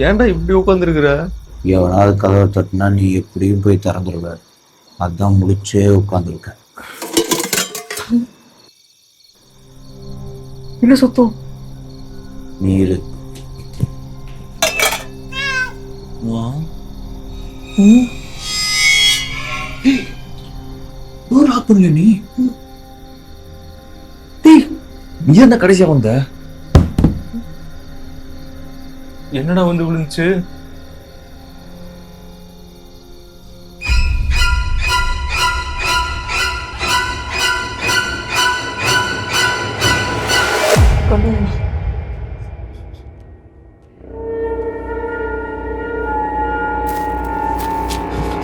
ஏன்டா இப்படி உட்காந்துருக்குற? எவனாவது கதவை தட்டினா நீ எப்படியும் போய் திறந்துருவ. அதான் முடிச்சே உட்காந்துருக்க. என்ன சத்தம்? நீரு நீ நீ என்ன கடைசியா வந்த? என்னடா வந்து விழுந்துச்சு?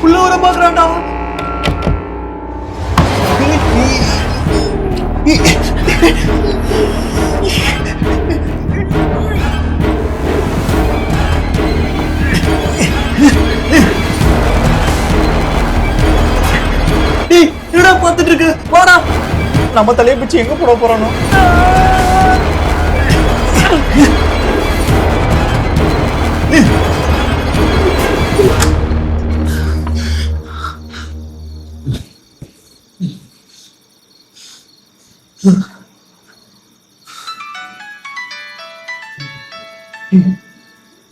உள்ள வர பாக்குறான்டா. என்னடா பாத்துட்டு இருக்கு? வாடா, நம்ம தலையை பிடிச்சு எங்க போட போறானோ?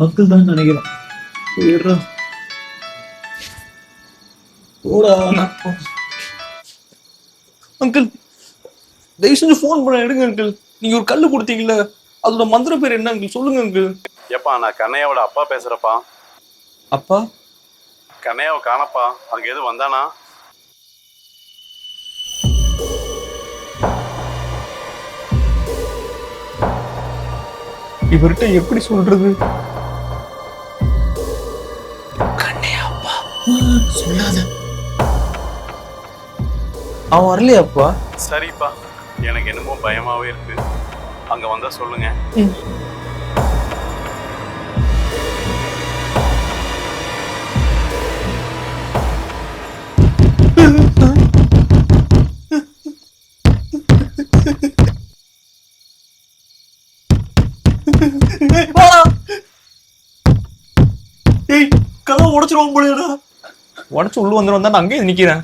அங்கிள் தான் நினைக்கிறேன். அங்கிள் தயவு செஞ்சு போன் பண்ண எடுங்க அங்கிள். நீங்க ஒரு கல்லு கொடுத்தீங்கல்ல, அதோட மந்திர பேர் என்ன அங்கிள்? சொல்லுங்க அங்கிள். ஏப்பா, நான் கண்ணையாவோட அப்பா பேசுறப்பா. அப்பா? கண்ணையாவை காணப்பா. அதுக்கு எது வந்தானா? இவர்கிட்ட எப்படி சொல்றது? கண்ணையாப்பா சொல்லாத. அவன் வரலையாப்பா? சரிப்பா, எனக்கு என்னமோ பயமாவே இருக்கு. அங்க வந்தா சொல்லுங்க. கதவை உடைச்சிருவோம் போலடா. உடைச்சு உள்ள வந்துடும் தான் அங்கேயே நிக்கிறேன்.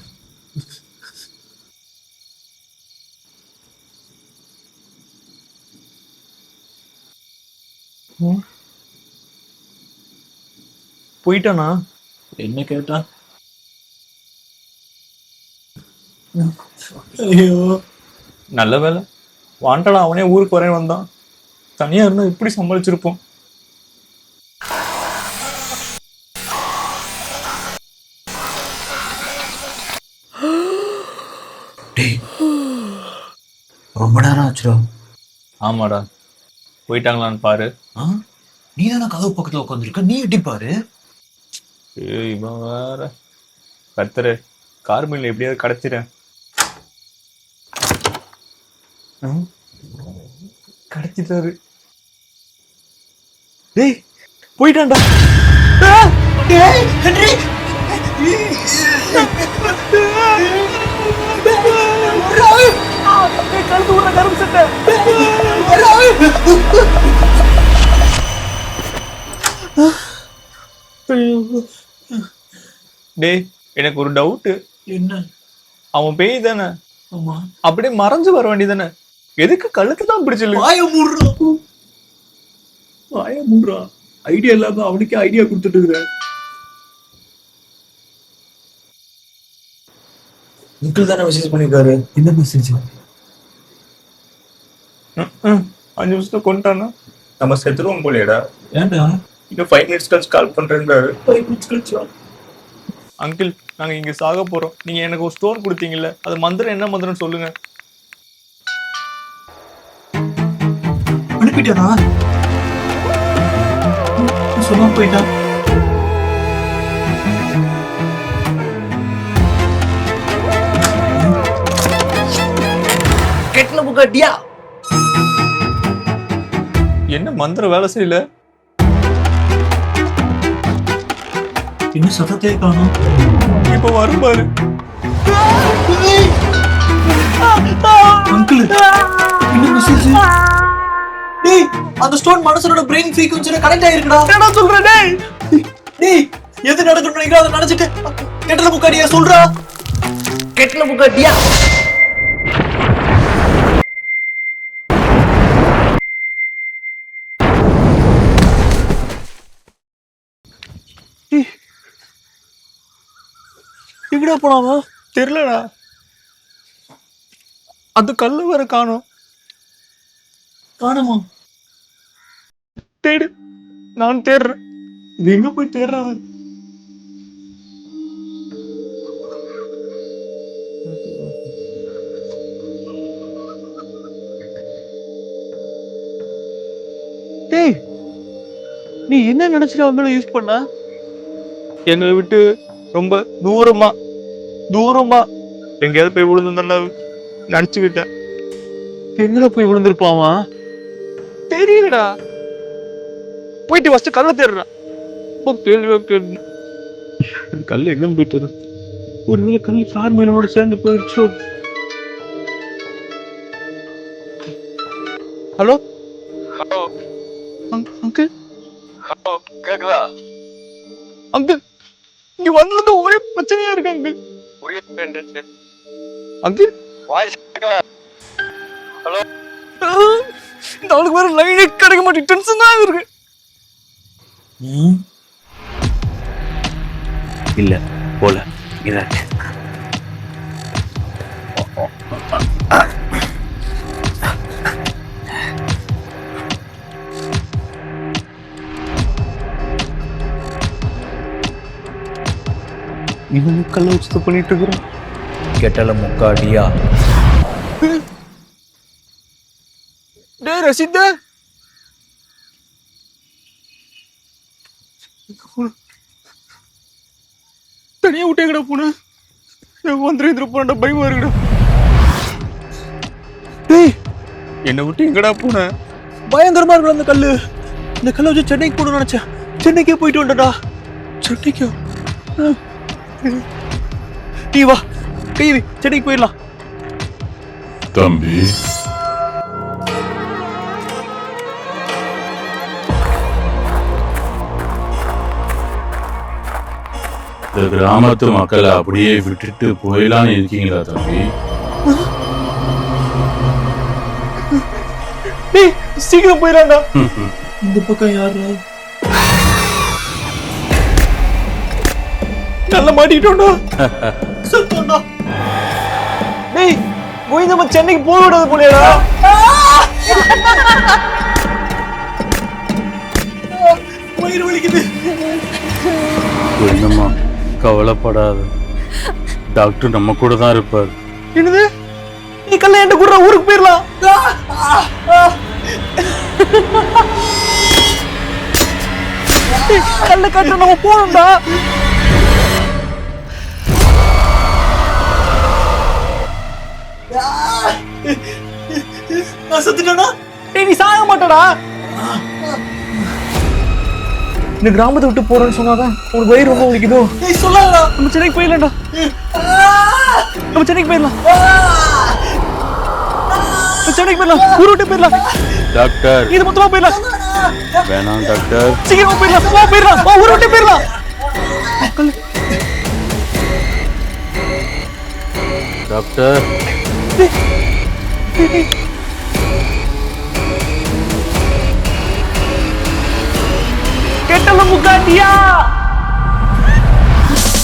போயிட்டானா? என்ன கேட்டா? ஐயோ, நல்ல வேலை வாண்டடா அவனே ஊருக்கு வரேன் வந்தான். தனியா இருந்தா இப்படி சமாளிச்சிருப்போம். ரொம்ப நேரம் ஆச்சுடா. ஆமாடா, போயிட்டாங்களான்னு பாரு. நீ தானே கதவு பக்கத்துல உட்காந்துருக்க, நீ எட்டி பாரு. இவன் வேற கத்துற. கார்மில் எப்படியாவது கடத்திறேன். கடத்திட்டாரு. டேய் போயிட்டான்டா. கழுத்து உள்ள கரும்பு சட்டை. டேய், எனக்கு ஒரு டவுட். என்ன? அவன் பேய் தானே? ஆமா. அப்படியே மறைஞ்சு வர வேண்டியதானே? எதுக்கு கழுத்து தான் பிடிச்சிருக்கு? வாய மூடுறா. ஐடியா இல்லாம அவனுக்கே ஐடியா கொடுத்துட்டு இருக்கிற. அங்கிள் தானே மெசேஜ் பண்ணிருக்காரு. என்ன மெசேஜ்? 5 நிமிஷத்துல கொண்டானா நம்ம செத்துருவோம் போலேடா. ஏன்டா? இன்னும் 5 மினிட்ஸ் கழிச்சு கால் பண்றேன்றாரு. 5 மினிட்ஸ் கழிச்சா? அங்கிள், நாங்க இங்க சாக போறோம். நீங்க எனக்கு ஒரு ஸ்டோன் கொடுத்தீங்கல்ல, அது மந்திரம் என்ன மந்திரம் சொல்லுங்க. அனுப்பிட்டானா? சொல்லாம போயிட்டா. கெட்ல புகாட்டியா? என்ன மந்திரம் வேலை செய்யல? இன்னும் சத்தத்தையே காணோம். இப்ப வரும் பாரு. அங்கிள், என்ன மெசேஜ்? அந்த ஸ்டோன் மனுஷனோட பிரெயின் ஃப்ரீக்வன்சியோட கனெக்ட் ஆயிருக்குடா. என்னடா சொல்ற டேய்? டேய் எது நடக்கும்னு நினைக்கிறா அதை நினைச்சிட்டு கெட்டல முக்காடியா சொல்றா. கெட்டல முக்காட்டியா? எங்கடா போனாமா? தெரியலடா. அந்த கல்லு வேற காணோம். காணுமா? தேடு, நான் தேடுறேன். இது எங்க போய் தேடுறது? டேய், நீ என்ன நினைச்சிட்டு அவன் மேல யூஸ் பண்ண? எங்களை விட்டு ரொம்ப தூரமா தூரமா எங்கேயாவது போய் விழுந்துருந்தா நினைச்சுக்கிட்டேன். எங்கட போய் விழுந்திருப்பாமா? தெரியலடா. போயிட்டு ஃபர்ஸ்ட் கல்ல தேடுறான். கல் எங்க போயிட்டு? ஒருவேளை கல் ஃபார்மேலோட சேர்ந்து போயிடுச்சோ? ஹலோ ஹலோ அங்கிள், ஹலோ, கேக்குதா? அங்கிள் இங்க வந்தது ஒரே பிரச்சனையா இருக்கு அங்கிள். புரியுது. அங்கிள் வாய்ஸ் கேட்கல. ஹலோ, இந்த ஆளுக்கு வேற லைனே கிடைக்க மாட்டேங்குது. டென்ஷன் தான் இருக்கு. இல்ல போல இதான். இன்னும் கல்ல வச்சு பண்ணிட்டு இருக்கிறோம். கெட்டல முக்காடியா? டேய் ரசிதா, தனியா விட்டே கிட போன வந்துரு போன பயமா இருக்குடா. டேய் என்ன விட்டு எங்கடா போன? பயங்கரமா இருக்குடா அந்த கல்லு. இந்த கல்லை வச்சு சென்னைக்கு போகணும்னு நினைச்சேன். சென்னைக்கே போயிட்டு வந்தடா. சென்னைக்கா? நீ வா, கை வை, சென்னைக்கு போயிடலாம். தம்பி, இந்த கிராமத்து மக்களை அப்படியே விட்டுட்டு போயிடலான்னு இருக்கீங்களா தம்பி? டேய் சீக்கிரம் போயிடலாம்டா. இந்த பக்கம் யாரு? நல்லா மாட்டிட்டோம்டா. சுத்தம்டா. டேய் போய் நம்ம சென்னைக்கு போக விடாது போலியாடா. வயிறு வலிக்குது. என்னம்மா கவலைப்படாத, டாக்டர் நம்ம கூட தான் இருப்பார். என்னது? நீ கல்ல என்கிட்ட கூடுற, ஊருக்கு போயிடலாம். கல்ல காட்டுற, நம்ம போகணும்டா. நான் செத்துட்டேனா? டேய் நீ சாக மாட்டடா. இந்த கிராமத்தை விட்டு போறேன்னு சொன்னாதான் உனக்கு வயிறு ரொம்ப வலிக்குதோ? டேய் சொல்லாதடா. நம்ம சென்னைக்கு போயிடலாம்டா. நம்ம சென்னைக்கு போயிடலாம். சென்னைக்கு போயிடலாம். ஊர் விட்டு போயிடலாம். டாக்டர் இது மொத்தமா போயிடலாம். வேணாம் டாக்டர். சீக்கிரமா போயிடலாம். போயிடலாம். ஊர் விட்டு போயிடலாம். Doctor கெட்டல முக்காட்டியா?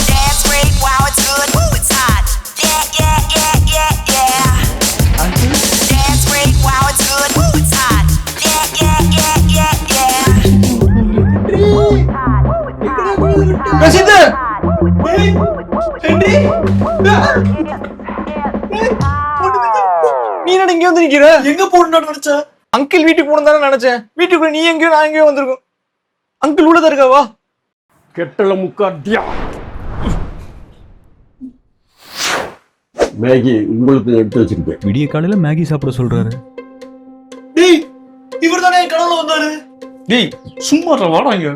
Dance great, wow it's good, woo it's hot. Yeah, yeah, yeah, yeah, yeah. Dance great, wow it's good, woo it's hot. Yeah, yeah, yeah, yeah, yeah. Woo it's hot, woo it's hot. Rasitha, Henry, நீ என்ன இங்க வந்து நிக்கிற? எங்க போகணும்னு நினைச்ச? Uncle வீட்டுக்கு போகணும் தானே நினைச்சேன். வீட்டுக்குள்ள நீ எங்கேயோ நான் எங்கேயோ வந்திருக்கோம். அங்கிள் உள்ளதா இருக்காவா? கெட்டல முக்காட்டியா? மேகி உங்களுக்கு எடுத்து வச்சிருக்கேன். விடிய காலையில மேகி சாப்பிட சொல்றாரு. டேய் இவர்தானே என் கனவுல வந்தாரு. டேய் சும்மா வாடா இங்க.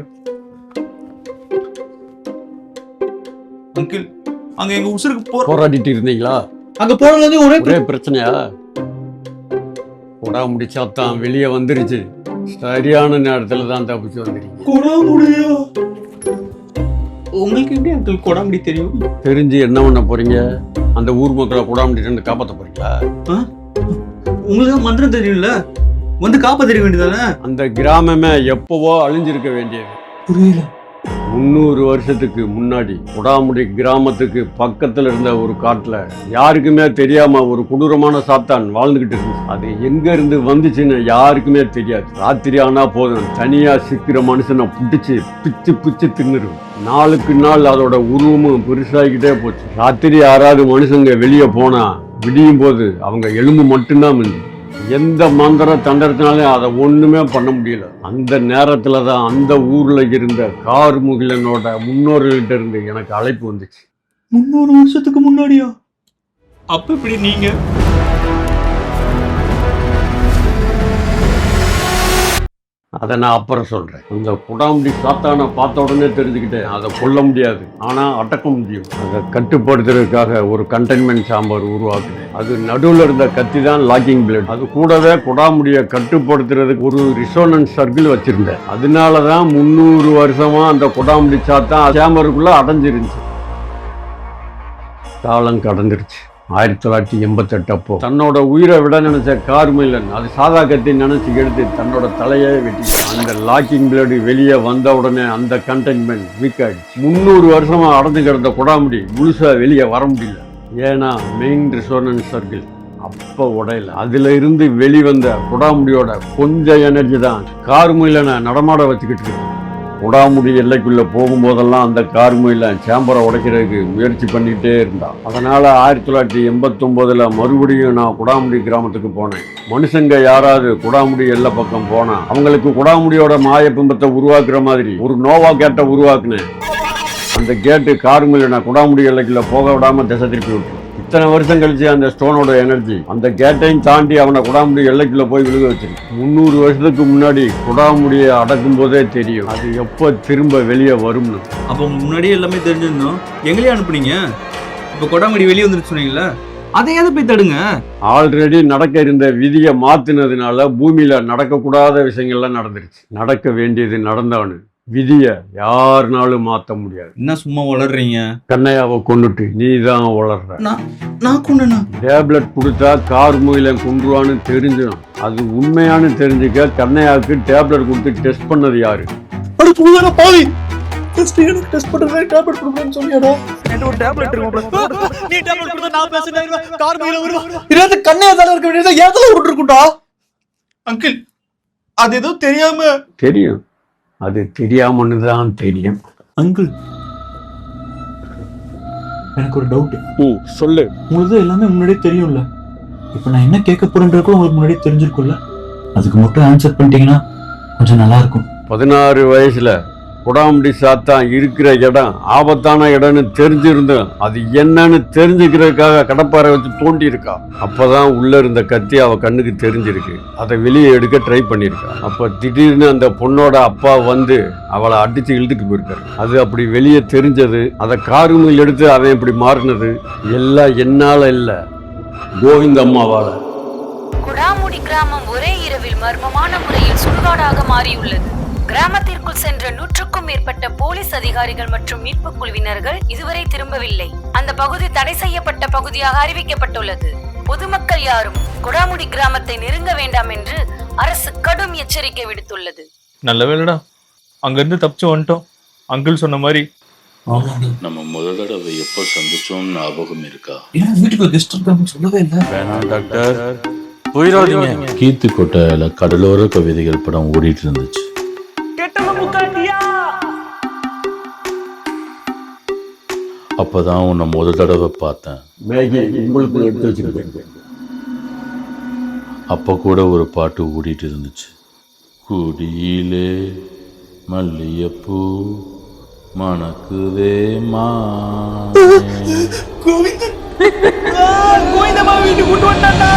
அங்கிள் அங்க எங்க உசுருக்கு போராடிட்டு இருந்தீங்களா? அங்க போனதுல இருந்து ஒரே ஒரே பிரச்சனையா? உடா முடிச்சாத்தான் வெளியே வந்துருச்சு. சரியான நேரத்தில் தான் தப்பிச்சு வந்துருக்கீங்க. கொடாமுடியா? உங்களுக்கு எப்படி அங்கிள் கொடாமுடி தெரியும்? தெரிஞ்சு என்ன பண்ண போறீங்க? அந்த ஊர் மக்களை கொடாமுடிட்டு காப்பாற்ற போறீங்களா? உங்களுக்கு மந்திரம் தெரியும்ல, வந்து காப்பாத்திர வேண்டியதானே? அந்த கிராமமே எப்பவோ அழிஞ்சிருக்க வேண்டியது. புரியல. 300 வருஷத்துக்கு முன்னாடி கொடாமுடி கிராமத்துக்கு பக்கத்துல இருந்த ஒரு காட்டுல யாருக்குமே தெரியாம ஒரு கொடூரமான சாத்தான் வாழ்ந்துகிட்டு இருந்துச்சு. அது எங்க இருந்து வந்துச்சுன்னு யாருக்குமே தெரியாது. ராத்திரி ஆனா போதும் தனியா சிக்கிற மனுஷனை பிடிச்சு பிச்சு பிச்சு தின்னுரும். நாளுக்கு நாள் அதோட உருவமும் பெருசாகிக்கிட்டே போச்சு. ராத்திரி யாராவது மனுஷங்க வெளியே போனா விடியும் போது அவங்க எலும்பு மட்டும்தான் மிஞ்சும். எந்த மந்திர தண்டத்தினாலும் அதை ஒண்ணுமே பண்ண முடியல. அந்த நேரத்துல தான் அந்த ஊர்ல இருந்த கார்முகிலனோட முன்னோர்கள்ட்ட இருந்து எனக்கு அழைப்பு வந்துச்சு. 300 வருஷத்துக்கு முன்னாடியா? அப்ப இப்படி நீங்க அதை நான் அப்புறம் சொல்றேன். அந்த கொடாமுடி சாத்தானை பார்த்த உடனே தெரிஞ்சுக்கிட்டேன் அதை கொல்ல முடியாது, ஆனா அடக்க முடியும். அதை கட்டுப்படுத்துறதுக்காக ஒரு கண்டெய்ன்மெண்ட் சாம்பர் உருவாக்குனேன். அது நடுவில் இருந்த கத்தி தான் லாக்கிங் பிளேட். அது கூடவே கொடாமுடியை கட்டுப்படுத்துறதுக்கு ஒரு ரிசோனன்ஸ் சர்க்கிள் வச்சிருந்தேன். அதனாலதான் 300 வருஷமா அந்த கொடாமுடி சாத்தான் சாம்பருக்குள்ள அடைஞ்சிருந்துச்சு. காலம் கடந்துருச்சு. 1988 அப்போ தன்னோட உயிரை விட நினைச்ச கார்முகிலன் அது சாதா கத்தி நினைச்சு எடுத்து தன்னோட தலையே வெட்டிட்டான். அந்த லாக்கிங் பிளேடு வெளியே வந்த உடனே அந்த கண்டெய்ன்மெண்ட் வீக் ஆயிடுச்சு. 300 வருஷமா அடைஞ்சு கிடந்த கொடாமுடி முழுசா வெளியே வர முடியல. ஏன்னா மெயின் ரிசோனன்ஸ் சர்க்கிள் அப்போ உடையல. அதுல இருந்து வெளிவந்த கொடாமுடியோட கொஞ்சம் எனர்ஜி தான் கார்முகிலனை நடமாட வச்சுக்கிட்டு இருக்கு. கொடாமுடி எல்லைக்குள்ள போகும்போதெல்லாம் அந்த கார்முகிலன் சேம்பரை உடைக்கிறதுக்கு முயற்சி பண்ணிட்டே இருந்தான். அதனால 1989 மறுபடியும் நான் கொடாமுடி கிராமத்துக்கு போனேன். மனுஷங்க யாராவது கொடாமுடி எல்லை பக்கம் போனா அவங்களுக்கு கொடாமுடியோட மாய பிம்பத்தை உருவாக்குற மாதிரி ஒரு நோவா கேட்டை உருவாக்குனேன். அந்த கேட்டு கார்முகிலனை கொடாமுடி எல்லைக்குள்ள போக விடாம திசை திருப்பி விட்டு இத்தனை வருஷம் கழிச்சு அந்த ஸ்டோனோட எனர்ஜி அந்த கேட்டையும் தாண்டி அவனை கொடாமுடி எல்லைக்குள்ள போய் விழுக வச்சிருக்கு. 300 வருஷத்துக்கு முன்னாடி கொடாமுடியை அடக்கும் போதே தெரியும் அது எப்போ திரும்ப வெளியே வரும்னு. அப்ப உங்களுக்கு முன்னாடியே எல்லாமே தெரிஞ்சிருந்தோம், எங்களையே அனுப்புனீங்க. இப்ப கொடாமுடி வெளியே வந்துருச்சு சொன்னீங்கல்ல, அதையாவது போய் தடுங்க. ஆல்ரெடி நடக்க இருந்த விதியை மாத்தினதுனால பூமியில நடக்கக்கூடாத விஷயங்கள்லாம் நடந்துருச்சு. நடக்க வேண்டியது நடந்தவனு. விதிய யாருனாலும் மாத்த முடியாது. என்ன சும்மா வளர்றீங்க? கண்ணையாவை கொண்டுட்டு நீ தான் வளர்ற. நான் கொண்டனா? டேப்லெட் கொடுத்தா கார்முகிலன் கொன்றுவான்னு தெரிஞ்சிடும். அது உண்மையானு தெரிஞ்சுக்க கண்ணையாவுக்கு டேப்லெட் கொடுத்து டெஸ்ட் பண்ணது யாரு? அட புதுதான பாவி. எனக்கு டெஸ்ட் பண்றதே டேப்லெட் கொடுக்கணும்னு சொன்னியாடா? என்கிட்ட ஒரு டேப்லெட் இருக்கு. நீ டேப்லெட் கொடுத்தா நான் பேசுறேன். கார்முகிலன் வருவா. இது கண்ணையா தான இருக்க வேண்டியது. ஏதல விட்டுருக்குடா. அங்கிள் அது ஏதோ தெரியாம. தெரியும், அது தெரியாமன்னு தான் தெரியும். அங்கிள் எனக்கு ஒரு டவுட். சொல்லு. உங்களுக்கு எல்லாமே முன்னாடியே தெரியும்ல, இப்ப நான் என்ன கேட்க போறேன்றதுக்கும் உங்களுக்கு முன்னாடியே தெரிஞ்சிருக்கும்ல. அதுக்கு மட்டும் ஆன்சர் பண்ணிட்டீங்கன்னா கொஞ்சம் நல்லா இருக்கும். 16 வயசுல கொடாமுடி சாத்தான் இருக்கிற இடம் ஆபத்தான இடம்னு தெரிஞ்சிருந்தோம். அது என்னன்னு தெரிஞ்சுக்கிறதுக்காக கடப்பாறை வச்சு தோண்டி இருக்கா. அப்பதான் உள்ள இருந்த கத்தி அவ கண்ணுக்கு தெரிஞ்சிருக்கு. அதை வெளியே எடுக்க ட்ரை பண்ணிருக்கா. அப்ப திடீர்னு அந்த பொண்ணோட அப்பா வந்து அவளை அடிச்சு இழுத்துட்டு போயிருக்காரு. அது அப்படி வெளியே தெரிஞ்சது. அதை கார்முகில் எடுத்து அவன் இப்படி மாறினது எல்லாம் என்னால இல்ல, கோவிந்தம்மாவால. கொடாமுடி கிராமம் ஒரே இரவில் மர்மமான முறையில் சுடுகாடாக மாறியுள்ளது. கிராமத்திற்குள் சென்ற 100க்கும் மேற்பட்ட போலீஸ் அதிகாரிகள் மற்றும் மீட்பு குழுவினர்கள் இதுவரை திரும்பவில்லை. அந்த பகுதி தடை செய்யப்பட்ட பகுதியாக அறிவிக்கப்பட்டுள்ளது. பொதுமக்கள் யாரும் கொடாமுடி கிராமத்தை நெருங்க வேண்டாம் என்று அரசு கடும் எச்சரிக்கை விடுத்துள்ளது. நல்ல வேலைடா, அங்கிருந்து தப்பிச்சு வந்துட்டோம். அங்கிள் சொன்ன மாதிரி நம்ம முதல் தடவை எப்போ சந்திச்சோம் ஞாபகம் இருக்கா? வீட்டுக்கு கெஸ்ட் இருக்காங்கன்னு சொல்லவே இல்லை. வேணாம் டாக்டர், போயிடாதீங்க. கீத்து கோட்டையில கடலோர கவிதைகள் படம் ஓடிட்டு இருந்துச்சு. அப்பதான் உன்னை முதல் தடவை பார்த்தேன். உங்களுக்கு எடுத்து வச்சிருக்கேன். அப்போ கூட ஒரு பாட்டு ஓடிட்டு இருந்துச்சு. குடியிலே மல்லியப்பூ மணக்குதே மா. கோவிந்தம்மா வீட்டுக்கு கொண்டு வந்தாண்டா.